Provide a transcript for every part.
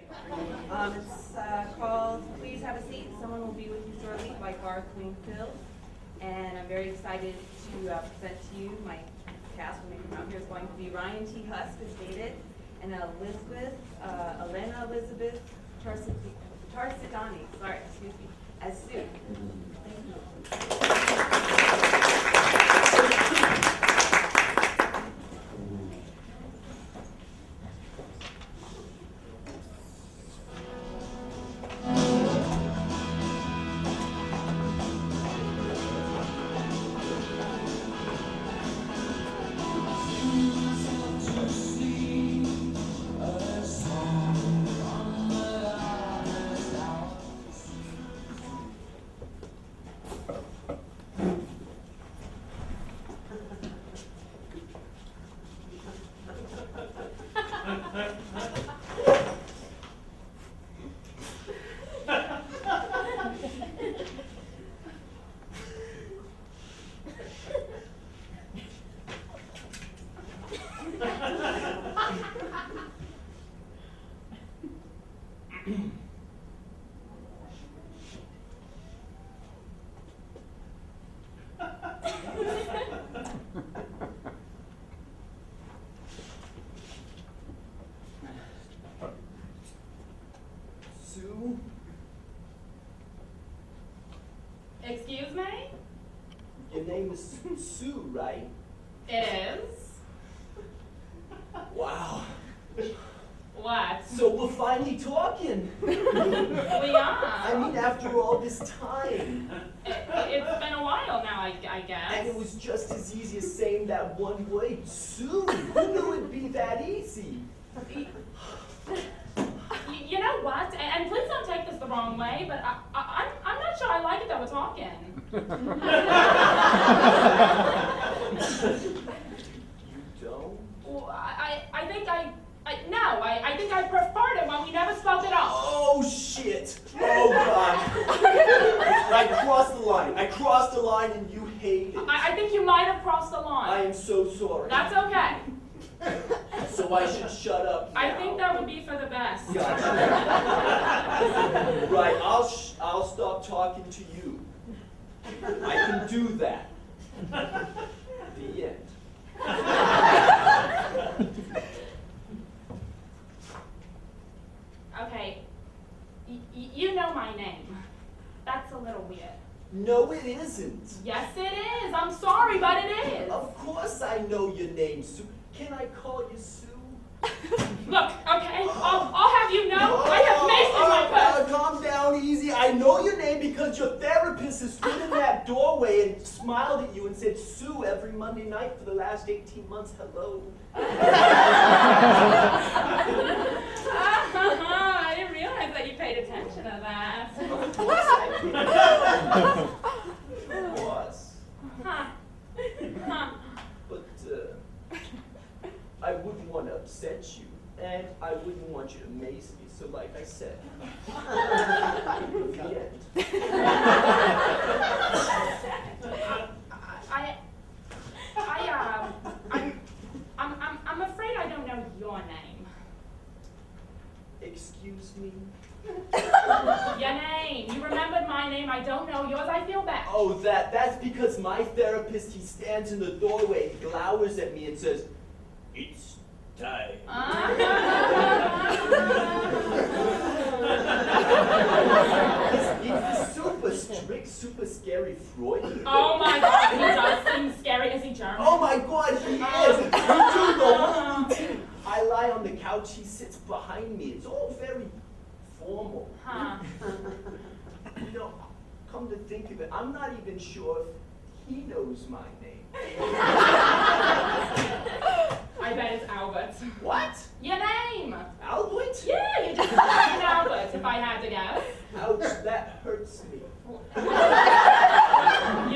It's called Please Have a Seat. Someone Will Be With You Shortly by Garth Wingfield. And I'm very excited to present to you my cast when they come out here. Is going to be Ryan T. Husk, as stated, and Elena Elizabeth Tarsitani, as Sue. Thank you. Sue? Excuse me? Your name is Sue, right? It is. Wow. What? So we're finally talking. We are. I mean, after all this time. It's been a while now, I guess. And it was just as easy as saying that one word, Sue. Who knew it'd be that easy? You know what? And please don't take this the wrong way, but I'm not sure I like it that we're talking. You don't? Well, I think I preferred it when we never spoke at all. Oh, shit. Oh, God. I crossed the line and you hate it. I think you might have crossed the line. I am so sorry. That's okay. So I should shut up now. I think that would be for the best. Gotcha. Right, I'll stop talking to you. I can do that. The end. Okay, you know my name. That's a little weird. No, it isn't. Yes, it is. I'm sorry, but it is. Of course I know your name, Sue. Can I call you Sue? Look, okay, I'll have you know, I have mace in my purse. Calm down, easy. I know your name because your therapist has stood in that doorway and smiled at you and said, Sue, every Monday night for the last 18 months, hello. I didn't realize that you paid attention to that. Of course I did. Of course. Huh. But I wouldn't want to upset you, and I wouldn't want you to mace me, so like I said, the end. I'm afraid I don't know your name. Excuse me? Your name. You remembered my name. I don't know yours. I feel bad. Oh, that's because my therapist, he stands in the doorway, glowers at me and says, it's time. He's the super strict, super scary Freud. Oh my God, he does seem scary. Is he German? Oh my God, he is. We do the whole routine. I lie on the couch, he sits behind me. It's all very formal. Huh. You know, come to think of it, I'm not even sure if he knows my name. I bet it's Albert. What? Your name. Albert? Yeah, you just said Albert, if I had to guess. Ouch, that hurts me. You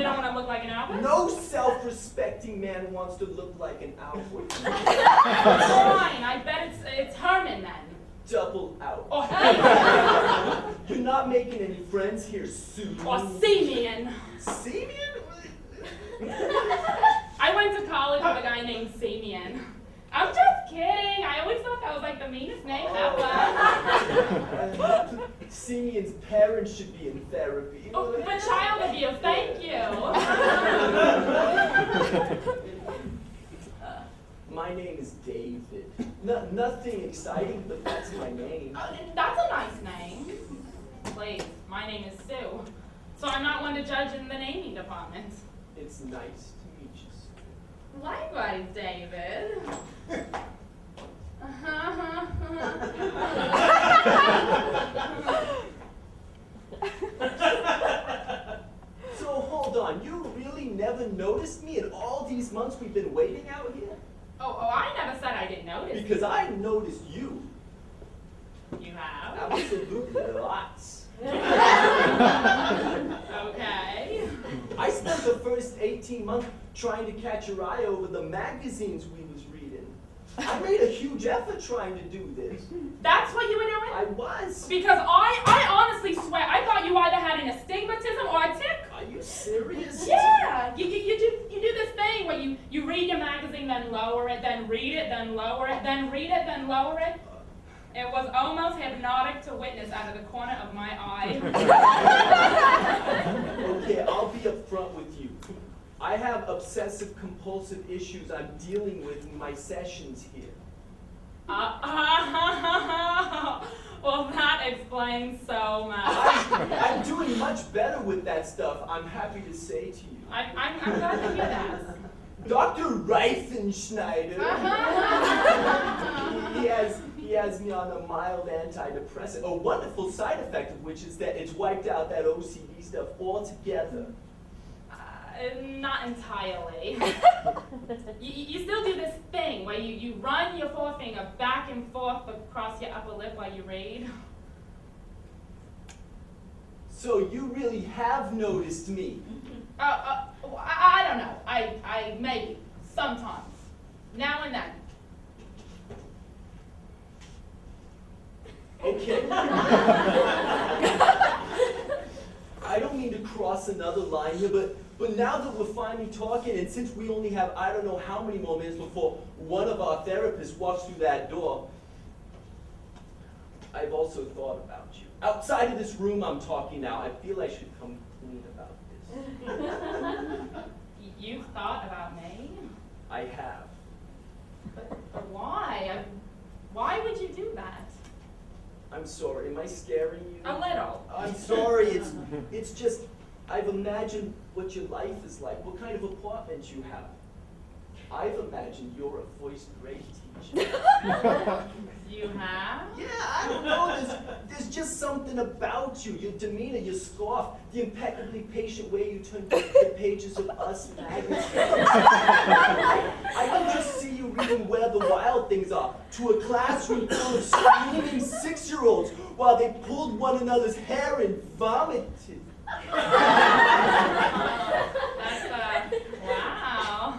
don't want to look like an Albert? No self-respecting man wants to look like an Albert. Fine, I bet it's Herman then. Double out. Or Herman. You're not making any friends here, Sue. Or Simeon. Simeon? I went to college with a guy named Simeon. I'm just kidding. I always thought that was like the meanest name Oh. ever. Simeon's parents should be in therapy. Oh, but child abuse, thank you. My name is David. Nothing exciting, but that's my name. That's a nice name. Please, my name is Sue. So I'm not one to judge in the naming department. It's nice to meet you, Sue. Likewise, David. So hold on, you really never noticed me in all these months we've been waiting out here? Oh, I never said I didn't notice. Because I noticed you. You have? Absolutely lots. Okay. I spent the first 18 months trying to catch your eye over the magazines we was reading. I made a huge effort trying to do this. That's what you were doing? I was. Because I honestly swear, I thought you either had an astigmatism or a tic. Are you serious? Yeah, you do this thing where you read your magazine, then lower it, then read it, then lower it, then read it, then lower it. It was almost hypnotic to witness out of the corner of my eye. Okay, I'll be upfront with you. I have obsessive compulsive issues I'm dealing with in my sessions here. Well, that explains so much. I'm doing much better with that stuff, I'm happy to say to you. I'm glad to hear that. Dr. Reifenschneider, he has me on a mild antidepressant, a wonderful side effect of which is that it's wiped out that OCD stuff altogether. Not entirely. You still do this thing where you run your forefinger back and forth across your upper lip while you read. So you really have noticed me. I don't know. I maybe, sometimes, now and then. Okay. I don't mean to cross another line here, but now that we're finally talking, and since we only have I don't know how many more minutes before one of our therapists walks through that door, I've also thought about you. Outside of this room I'm talking now, I feel I should come clean about this. You thought about me? I have. But why? Why would you do that? I'm sorry, am I scaring you? A little. I'm sorry, it's just, I've imagined what your life is like, what kind of apartment you have. I've imagined you're a first grade teacher. You have? Yeah, I don't know, there's just something about you, your demeanor, your scoff, the impeccably patient way you turn the pages of Us magazine. I can just see you reading Where the Wild Things Are to a classroom full of screaming 6-year-olds while they pulled one another's hair and vomited. That's, wow.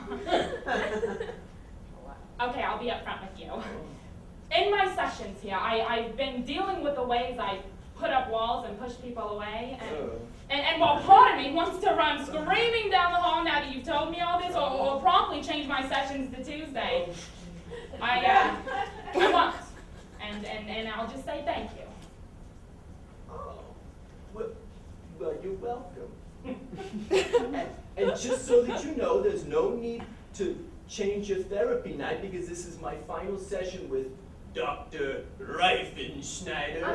Okay, I'll be upfront with you. In my sessions here, I've been dealing with the ways I put up walls and push people away, and while part of me wants to run screaming down the hall now that you've told me all this, or promptly change my sessions to Tuesday, I won't, and I'll just say thank you. Oh, well, you're welcome. and just so that you know, there's no need to change your therapy night because this is my final session with Dr. Reifenschneider.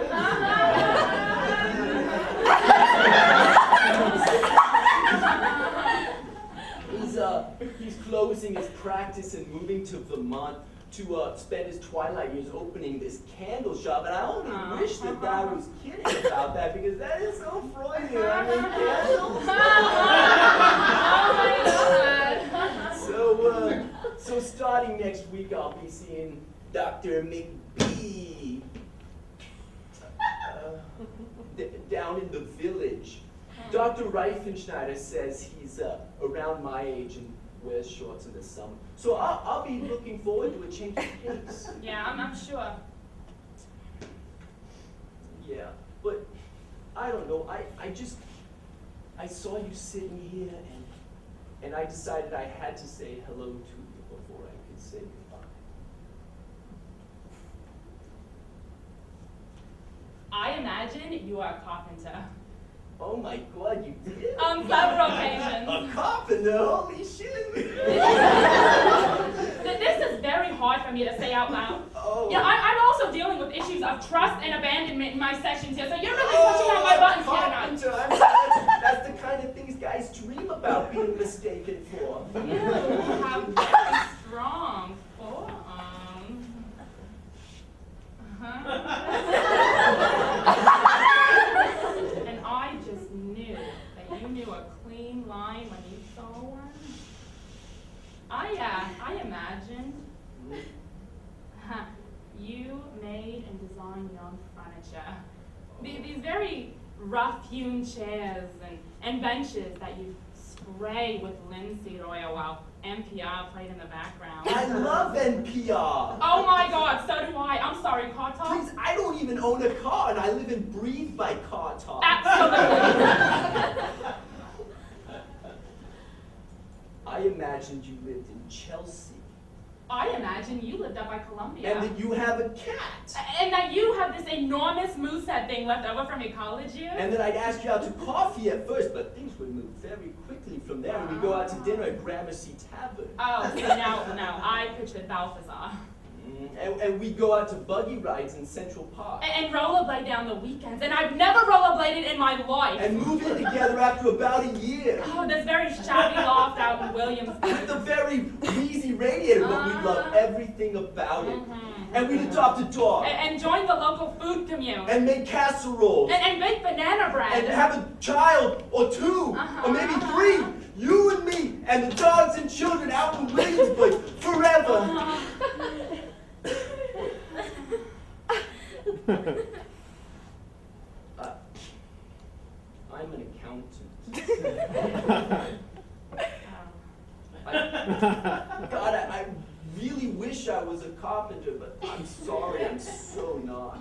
He's closing his practice and moving to Vermont to spend his twilight years opening this candle shop, and I only wish that I was kidding about that because that is so Freudian. I mean, candles. Oh my God. So starting next week, I'll be seeing Dr. McBee down in the village. Dr. Reifenschneider says he's around my age and wears shorts in the summer. So I'll be looking forward to a change of pace. Yeah, I'm sure. Yeah, but I don't know. I saw you sitting here and I decided I had to say hello to you before I could say goodbye. imagine you are a carpenter. Oh my God, you did? On several occasions. A carpenter, holy shit. This is very hard for me to say out loud. Oh. Yeah, I'm also dealing with issues of trust and abandonment in my sessions here, so you're really pushing on my buttons here tonight. Carpenter, that's the kind of things guys dream about being mistaken for. You have very strong forearms. And I just knew that you knew a clean line when you saw one. I imagined you made and designed your own furniture. These very rough-hewn chairs and benches that you spray with linseed oil while NPR played in the background. I love NPR. Oh my God, so do I. I'm sorry, car talk? Please, I don't even own a car, and I live and breathe by car talk. Absolutely. I imagined you lived in Chelsea. I imagine you lived up by Columbia. And that you have a cat. And that you have this enormous moose head thing left over from your college years. And then I'd ask you out to coffee at first, but things would move very quickly from there, and we'd go out to dinner at Gramercy Tavern. Oh, so now I pictured Balthazar. And we'd go out to buggy rides in Central Park. And rollerblade down the weekends. And I've never rollerbladed in my life. And move in together after about a year. Oh, this very shabby loft out in Williamsburg. With the very wheezy radiator, but we love everything about it. And we'd adopt a dog. And join the local food commune. And make casseroles. And bake banana bread. And have a child, or two, or maybe three. You and me, and the dogs and children out in Williamsburg forever. I'm an accountant. God, I really wish I was a carpenter, but I'm sorry, I'm so not.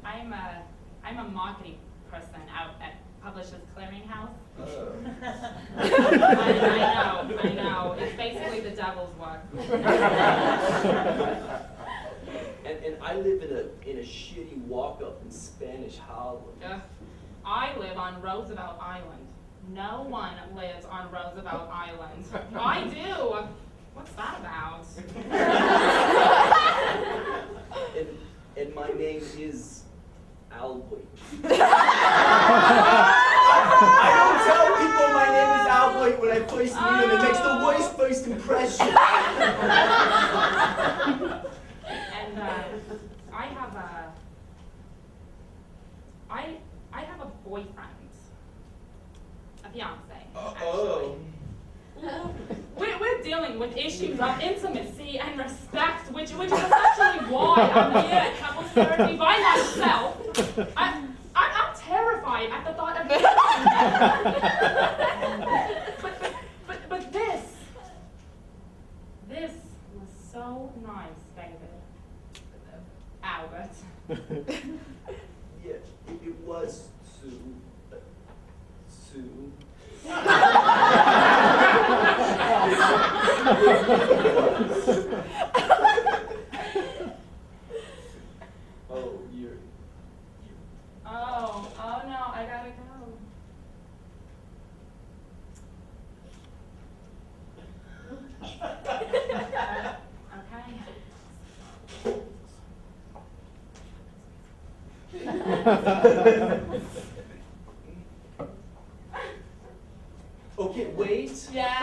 I'm a marketing person out at Publishers Clearinghouse. I know. It's basically the devil's work. And I live in a shitty walk-up in Spanish Harlem. I live on Roosevelt Island. No one lives on Roosevelt Island. I do. What's that about? And my name is Albert. I don't tell people my name is Albert when I first meet them. It makes the worst first impression. And I have a boyfriend, a fiance. Oh. We're dealing with issues of intimacy and respect, which is essentially why I'm here at couples therapy by myself. I'm terrified at the thought of but this was so nice, David. Albert. Yeah, it was Sue. Oh, you're. Oh no, I gotta go. Okay, wait. Yeah.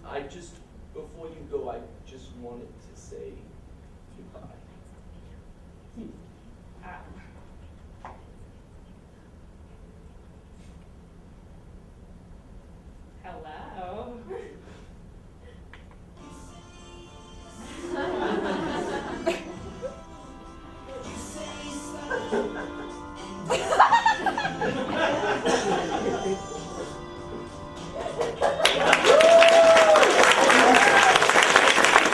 I just before you go, I just wanted to say